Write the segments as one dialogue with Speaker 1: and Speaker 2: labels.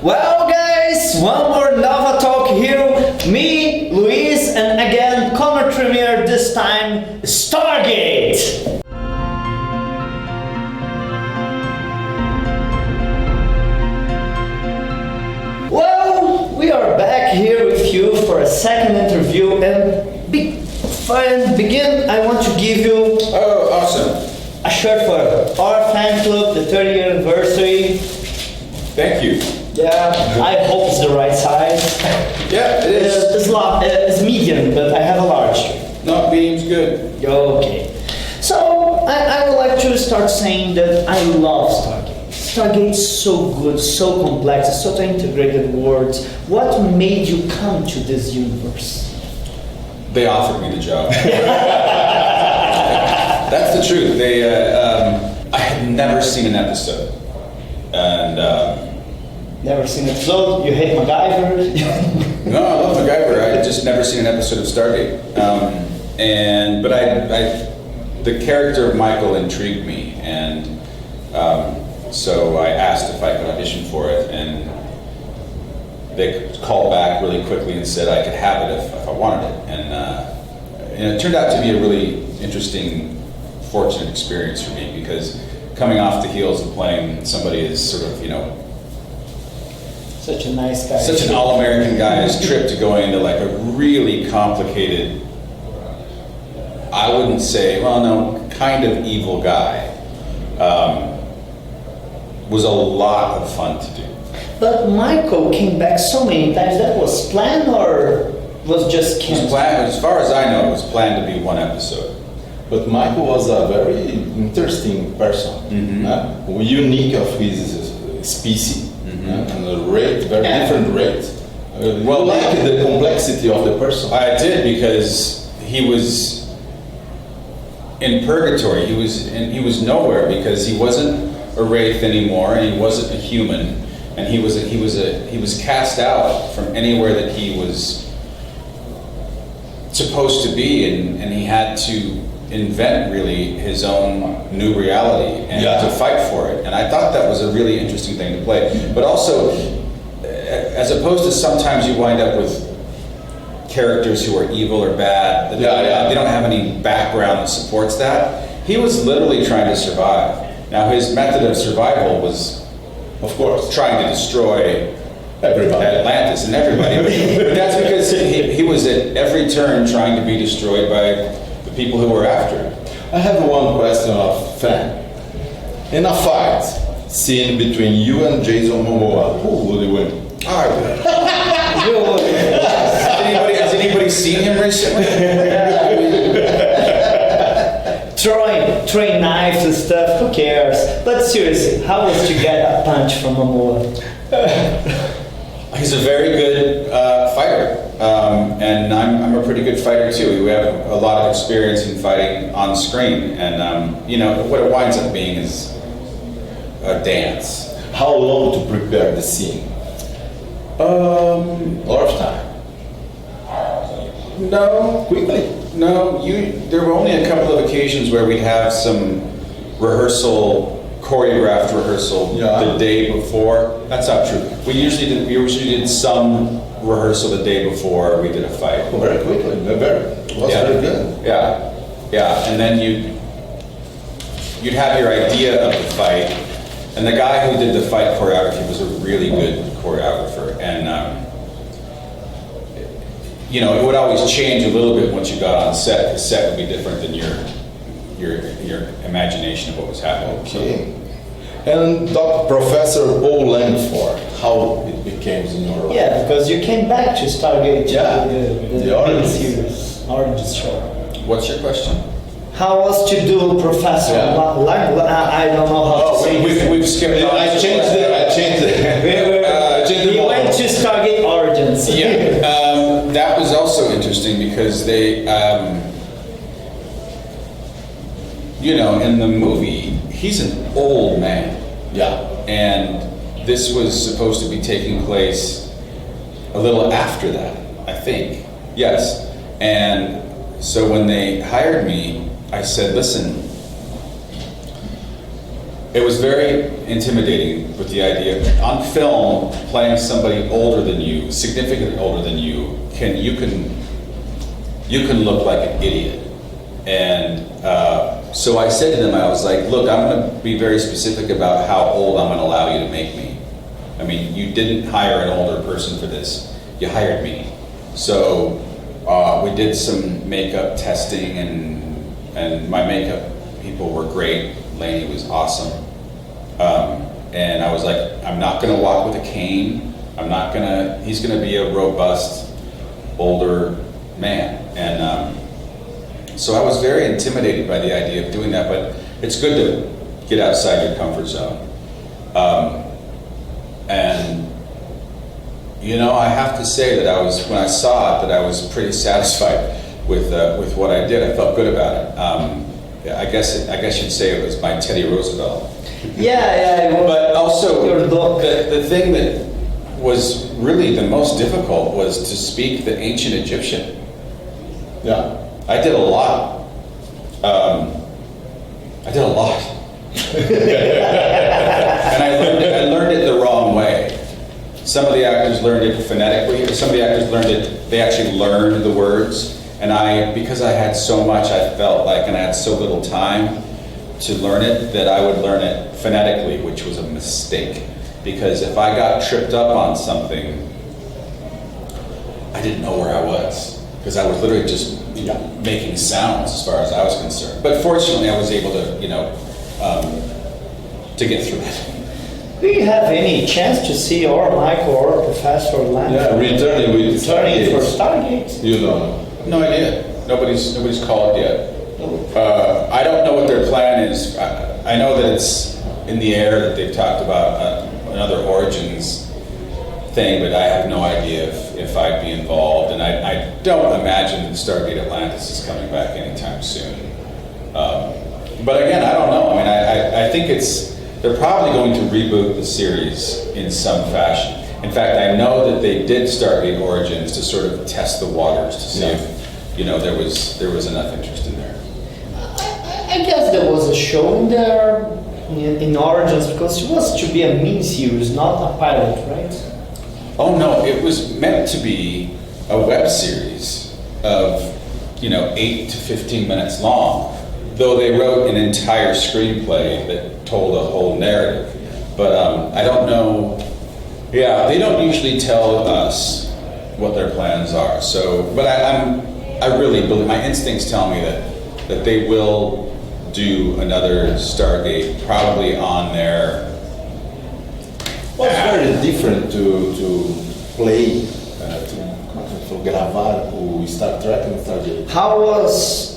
Speaker 1: Well guys, one more NovaTalk here. Me, Luiz, and again Connor Trinneer, this time Stargate. Well, we are back here with you for a second interview, and begin, I want to give you a shirt for our fan club, the 30th anniversary.
Speaker 2: Thank you.
Speaker 1: Yeah, I hope it's the right size.
Speaker 2: Yeah, it is.
Speaker 1: It's medium, but I have a large.
Speaker 2: No, medium's good.
Speaker 1: Okay. So, I would like to start saying that I love Stargate. Stargate's so good, so complex, it's such an integrated world. What made you come to this universe?
Speaker 2: They offered me the job. That's the truth. I had never seen an episode. And,
Speaker 1: never seen an episode? You hate MacGyver?
Speaker 2: No, I love MacGyver. I had just never seen an episode of Stargate. But the character of Michael intrigued me, and so I asked if I could audition for it, and they called back really quickly and said I could have it if I wanted it, and it turned out to be a really interesting, fortunate experience for me, because coming off the heels of playing somebody as sort of,
Speaker 1: such a nice guy.
Speaker 2: Such an all-American guy's trip to going into like a really complicated, I wouldn't say, well, no, kind of evil guy, was a lot of fun to do.
Speaker 1: But Michael came back so many times. That was planned or was just canceled?
Speaker 2: As far as I know, it was planned to be one episode.
Speaker 3: But Michael was a very interesting person, unique of his species, and a rate, very different rate. Well, like the complexity of the person.
Speaker 2: I did, because he was in purgatory. He was nowhere, because he wasn't a wraith anymore, and he wasn't a human, and he was cast out from anywhere that he was supposed to be, and he had to invent really his own new reality and to fight for it. And I thought that was a really interesting thing to play. But also, as opposed to sometimes you wind up with characters who are evil or bad, they don't have any background that supports that. He was literally trying to survive. Now his method of survival was, of course, trying to destroy Atlantis and everybody. But that's because he was at every turn trying to be destroyed by the people who were after him.
Speaker 3: I have one question of fan. In a fight scene between you and Jason Momoa, who would win?
Speaker 2: I would. Has anybody seen him recently?
Speaker 1: Throwing knives and stuff, who cares? But seriously, how was to get a punch from Momoa?
Speaker 2: He's a very good fighter, and I'm a pretty good fighter too. We have a lot of experience in fighting on screen, and what it winds up being is a dance.
Speaker 3: How long to prepare the scene? A lot of time.
Speaker 2: No,
Speaker 3: quickly.
Speaker 2: No, there were only a couple of occasions where we'd have some choreographed rehearsal the day before. That's not true. We usually did some rehearsal the day before we did a fight.
Speaker 3: Oh, very quickly, it was very good.
Speaker 2: Yeah, and then you'd have your idea of the fight, and the guy who did the fight choreography was a really good choreographer, and it would always change a little bit once you got on set. The set would be different than your imagination of what was happening.
Speaker 3: Okay. And Professor Langford, how it became in your life?
Speaker 1: Yeah, because you came back to Stargate.
Speaker 3: The Orange
Speaker 1: series, Orange show.
Speaker 2: What's your question?
Speaker 1: How was to do Professor Langford? I don't know how to say it.
Speaker 2: We've skipped on.
Speaker 3: I changed it.
Speaker 1: We went to Stargate Origins.
Speaker 2: That was also interesting because they, in the movie, he's an old man.
Speaker 3: Yeah.
Speaker 2: And this was supposed to be taking place a little after that, I think. Yes. And so when they hired me, I said, listen, it was very intimidating with the idea on film playing somebody older than you, significantly older than you can look like an idiot. And so I said to them, I was like, look, I'm going to be very specific about how old I'm going to allow you to make me. I mean, you didn't hire an older person for this. You hired me. So we did some makeup testing, and my makeup people were great. Lainey was awesome. And I was like, I'm not going to walk with a cane. He's going to be a robust, older man. And so I was very intimidated by the idea of doing that, but it's good to get outside your comfort zone. And you know, I have to say that when I saw it, that I was pretty satisfied with what I did. I felt good about it. I guess you'd say it was my Teddy Roosevelt.
Speaker 1: Yeah.
Speaker 2: But also, the thing that was really the most difficult was to speak the ancient Egyptian.
Speaker 3: Yeah.
Speaker 2: I did a lot. And I learned it the wrong way. Some of the actors learned it phonetically, or some of the actors they actually learned the words. And because I had so much, I felt like, and I had so little time to learn it, that I would learn it phonetically, which was a mistake. Because if I got tripped up on something, I didn't know where I was. Because I was literally just making sounds as far as I was concerned. But fortunately, I was able to, to get through it.
Speaker 1: Do you have any chance to see or Michael or Professor Langford?
Speaker 3: Yeah, returning
Speaker 1: for Stargate.
Speaker 3: You don't know.
Speaker 2: No idea. Nobody's called yet. I don't know what their plan is. I know that it's in the air that they've talked about another Origins thing, but I have no idea if I'd be involved, and I don't imagine that Stargate Atlantis is coming back anytime soon. But again, I don't know. I mean, I think they're probably going to reboot the series in some fashion. In fact, I know that they did Stargate Origins to sort of test the waters to see if there was enough interest in there.
Speaker 1: I guess there was a show in there in Origins because it was to be a mini-series, not a pilot, right?
Speaker 2: Oh no, it was meant to be a web series of 8 to 15 minutes long, though they wrote an entire screenplay that told a whole narrative. But I don't know. Yeah, they don't usually tell us what their plans are. So, but I really believe, my instincts tell me that they will do another Stargate, probably on their.
Speaker 3: Well, it's very different to play, to gravar o Star Trek and Stargate.
Speaker 1: How was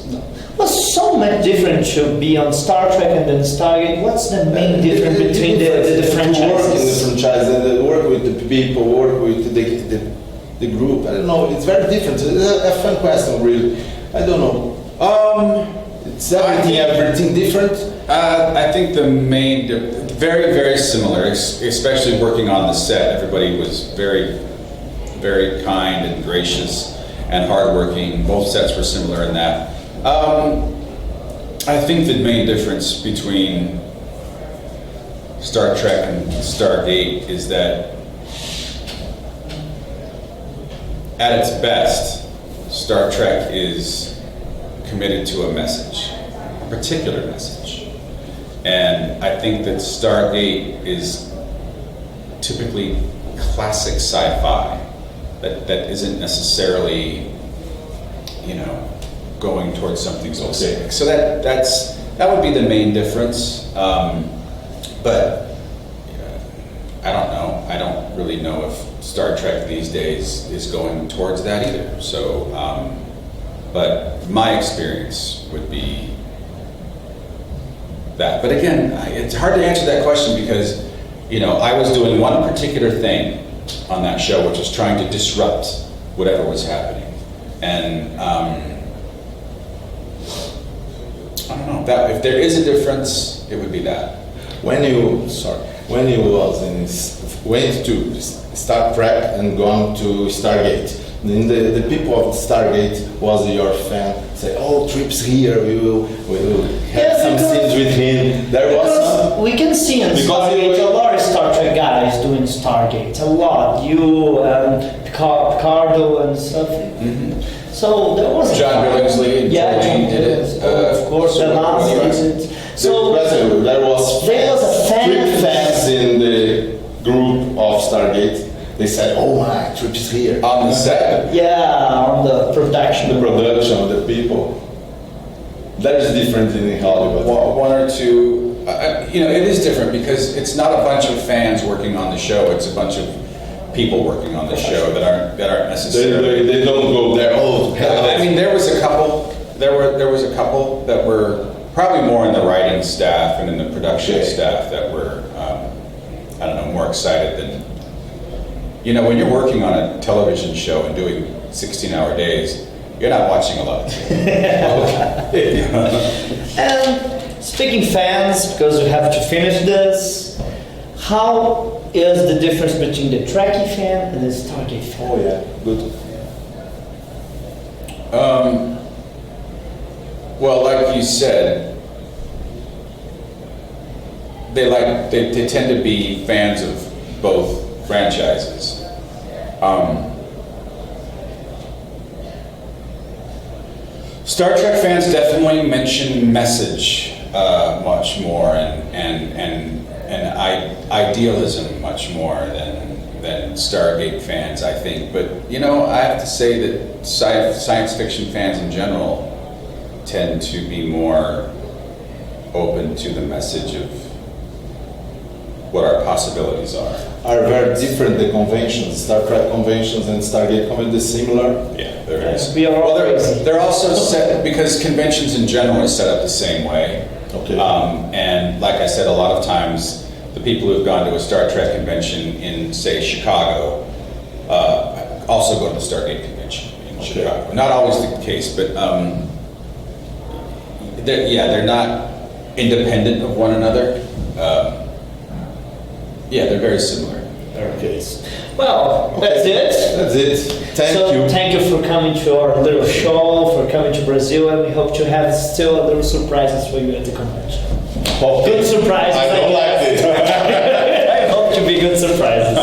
Speaker 1: so much different to be on Star Trek and then Stargate? What's the main difference between the franchises?
Speaker 3: Work in the franchise and work with the people, work with the group. I don't know. It's very different. It's a fun question, really. I don't know. It's everything different.
Speaker 2: I think the main, very, very similar, especially working on the set. Everybody was very, very kind and gracious and hardworking. Both sets were similar in that. I think the main difference between Star Trek and Stargate is that at its best, Star Trek is committed to a message, a particular message. And I think that Stargate is typically classic sci-fi that isn't necessarily, going towards something specific. So that would be the main difference. But I don't know. I don't really know if Star Trek these days is going towards that either. So, but my experience would be that. But again, it's hard to answer that question because, I was doing one particular thing on that show, which was trying to disrupt whatever was happening. And I don't know, that if there is a difference, it would be that.
Speaker 3: When you went to Star Trek and gone to Stargate, then the people of Stargate was your fan. Say, oh, Trip's here. We will have some scenes with him. There was some.
Speaker 1: we can see in Stargate a lot of Star Trek guys doing Stargate, a lot. You, Picardo and stuff. So there was
Speaker 2: John Billingsley and
Speaker 1: John
Speaker 2: did it.
Speaker 1: of course, the last did it. So
Speaker 3: there was three fans in the group of Stargate. They said, "Oh my, Trip is here."
Speaker 2: On the set?
Speaker 1: Yeah, on the production.
Speaker 3: The production, the people. That is different in Hollywood.
Speaker 2: One or two. It is different because it's not a bunch of fans working on the show. It's a bunch of people working on the show that aren't necessarily.
Speaker 3: They don't go there. Oh,
Speaker 2: I mean, there was a couple. There was a couple that were probably more in the writing staff and in the production staff that were, more excited than. When you're working on a television show and doing 16-hour days, you're not watching a lot of TV.
Speaker 1: And speaking fans, because we have to finish this, how is the difference between the Trekkie fan and the Stargate fan?
Speaker 3: Oh yeah, good.
Speaker 2: Well, like you said, they tend to be fans of both franchises. Star Trek fans definitely mention message much more and idealism much more than Stargate fans, I think. But I have to say that science fiction fans in general tend to be more open to the message of what our possibilities are
Speaker 3: very different. The conventions, Star Trek conventions and Stargate conventions, similar.
Speaker 2: Yeah, they're also set because conventions in general are set up the same way.
Speaker 3: Okay.
Speaker 2: And like I said, a lot of times the people who've gone to a Star Trek convention in, say, Chicago, also go to the Stargate convention in Chicago. Not always the case, but they're not independent of one another. They're very similar.
Speaker 1: Okay. Well, that's it.
Speaker 3: That's it.
Speaker 1: Thank you for coming to our little show, for coming to Brazil, and we hope to have still a little surprises for you at the convention.
Speaker 3: Okay.
Speaker 1: Good surprises.
Speaker 3: I don't like it.
Speaker 1: I hope to be good surprises.